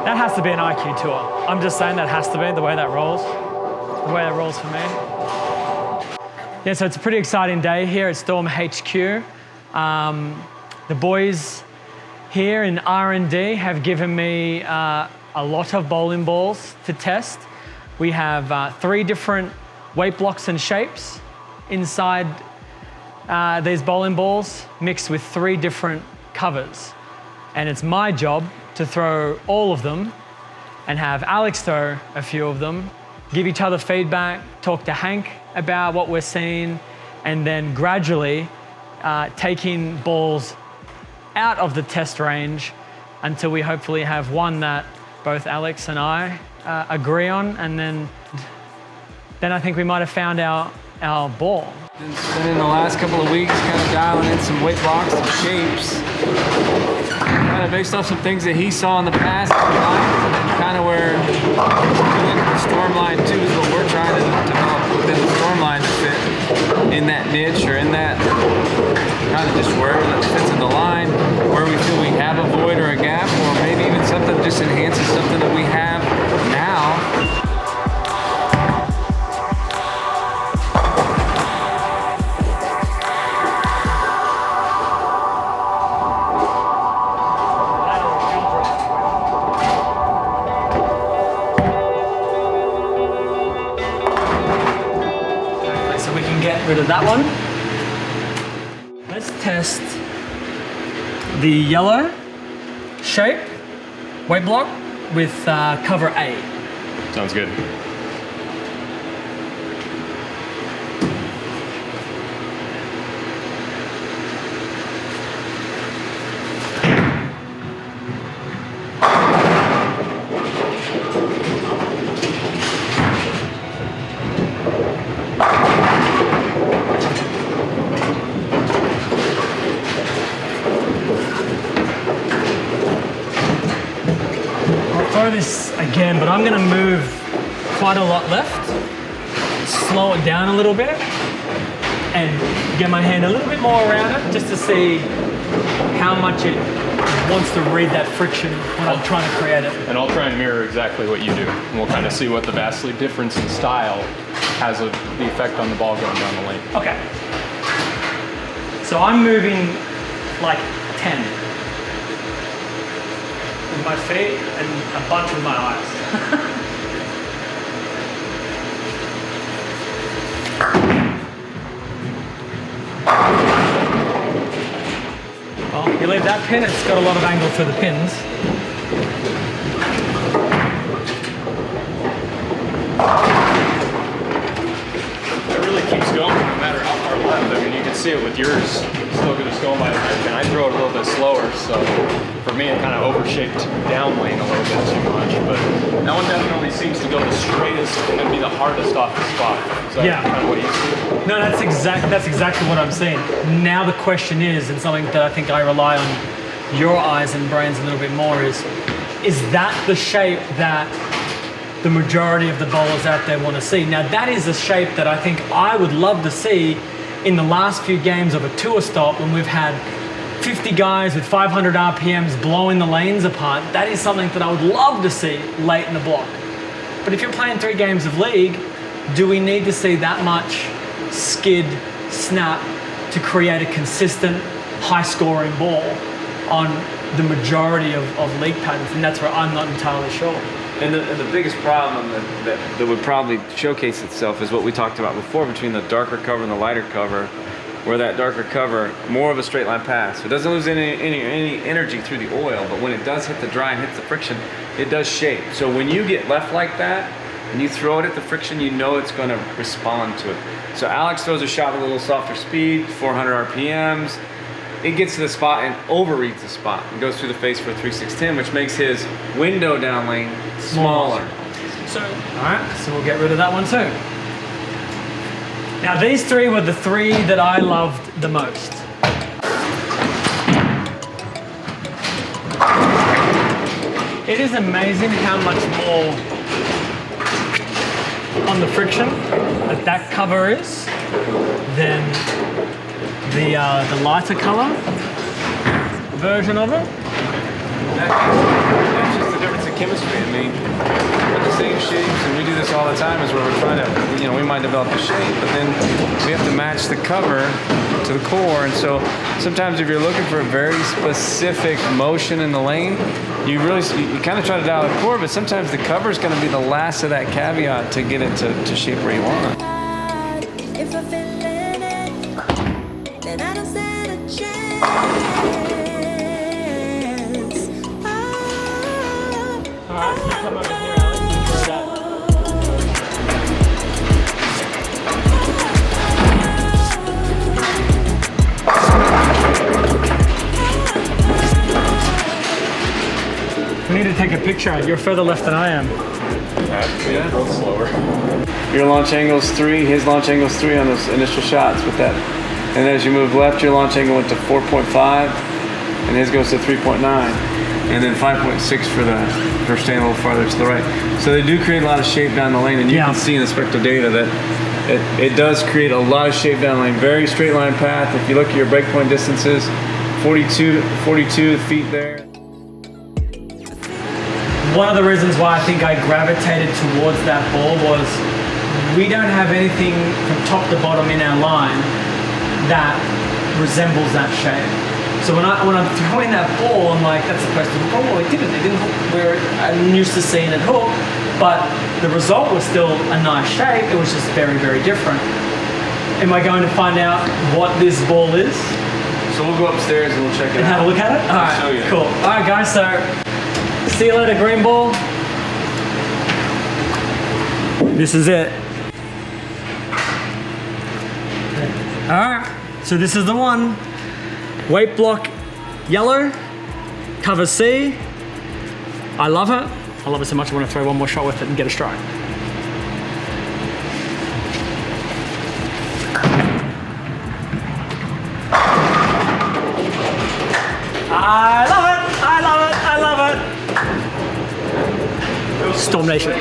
That has to be an IQ tour. I'm just saying that has to be the way that rolls. The way that rolls for me. Yeah, so it's a pretty exciting day here at Storm HQ. The boys here in R&D have given me a lot of bowling balls to test. We have 3 different weight blocks and shapes inside these bowling balls, mixed with 3 different covers. And it's my job to throw all of them and have Alex throw a few of them, give each other feedback, talk to Hank about what we're seeing, and then gradually taking balls out of the test range until we hopefully have one that both Alex and I agree on, and then I think we might have found our ball. Been spending the last couple of weeks kind of dialing in some weight blocks and shapes, kind of based off some things that he saw in the past, and kind of where we look at the storm line too is what we're trying to develop within the storm line to fit in that niche or in that kind of just wherever that fits in the line, where we feel we have a void or a gap, or maybe even something that just enhances something that we have now. Rid of that one. Let's test the yellow shape weight block with cover A. Sounds good. Throw this again, but I'm going to move quite a lot left, slow it down a little bit, and get my hand a little bit more around it just to see how much it wants to read that friction when I'm trying to create it. And I'll try and mirror exactly what you do. And we'll kind of see what the vastly difference in style has the effect on the ball going down the lane. Okay. So I'm moving like 10. With my feet and a bunch with my eyes. Well, you leave that pin, it's got a lot of angle through the pins. It really keeps going no matter how far left. I mean, you can see it with yours. Still just going by the and I throw it a little bit slower, so for me it kind of overshaped down lane a little bit too much, but that one definitely seems to go the straightest and be the hardest off the spot. So yeah. Kind of what you see. No, that's exactly what I'm saying. Now the question is, and something that I think I rely on your eyes and brains a little bit more is that the shape that the majority of the bowlers out there want to see? Now that is a shape that I think I would love to see in the last few games of a tour stop when we've had 50 guys with 500 RPMs blowing the lanes apart. That is something that I would love to see late in the block. But if you're playing 3 games of league, do we need to see that much skid, snap to create a consistent, high-scoring ball on the majority of league patterns? And that's where I'm not entirely sure. And the biggest problem that would probably showcase itself is what we talked about before between the darker cover and the lighter cover, where that darker cover, more of a straight line pass. It doesn't lose any energy through the oil, but when it does hit the dry and hits the friction, it does shape. So when you get left like that, and you throw it at the friction, you know it's gonna respond to it. So Alex throws a shot with a little softer speed, 400 RPMs. It gets to the spot and overreads the spot and goes through the face for a 3-6-10, which makes his window down lane smaller. So, all right, so we'll get rid of that one too. Now these 3 were the 3 that I loved the most. It is amazing how much more on the friction that cover is than the lighter color version of it. That's just the difference in chemistry. I mean, with the same shapes, and we do this all the time, is where we're trying to, we might develop the shape, but then we have to match the cover to the core. And so sometimes if you're looking for a very specific motion in the lane, you kind of try to dial the core, but sometimes the cover is going to be the last of that caveat to get it to shape where you want. If I feel in it, then I don't stand a chance. Alright, you come over here, Alex, and throw that. We need to take a picture. You're further left than I am. Yeah, go slower. Your launch angle's 3, his launch angle's 3 on those initial shots with that. And as you move left, your launch angle went to 4.5, and his goes to 3.9. And then 5.6 for staying a little farther to the right. So they do create a lot of shape down the lane, and you can see in the spectral data that it does create a lot of shape down the lane. Very straight line path. If you look at your breakpoint distances, 42 feet there. One of the reasons why I think I gravitated towards that ball was we don't have anything from top to bottom in our line that resembles that shape. So when I'm throwing that ball, I'm like, that's supposed to hook. Oh, well, it didn't. It didn't hook where I'm used to seeing it hook, but the result was still a nice shape. It was just very, very different. Am I going to find out what this ball is? So we'll go upstairs and we'll check it And out. have a look at it? All right, show you. cool. All right, guys, so see you later, green ball. This is it. All right, so this is the one. Weight block yellow, cover C. I love it. I love it so much I want to throw one more shot with it and get a strike. I love it. I love it. I love it. Storm Nation.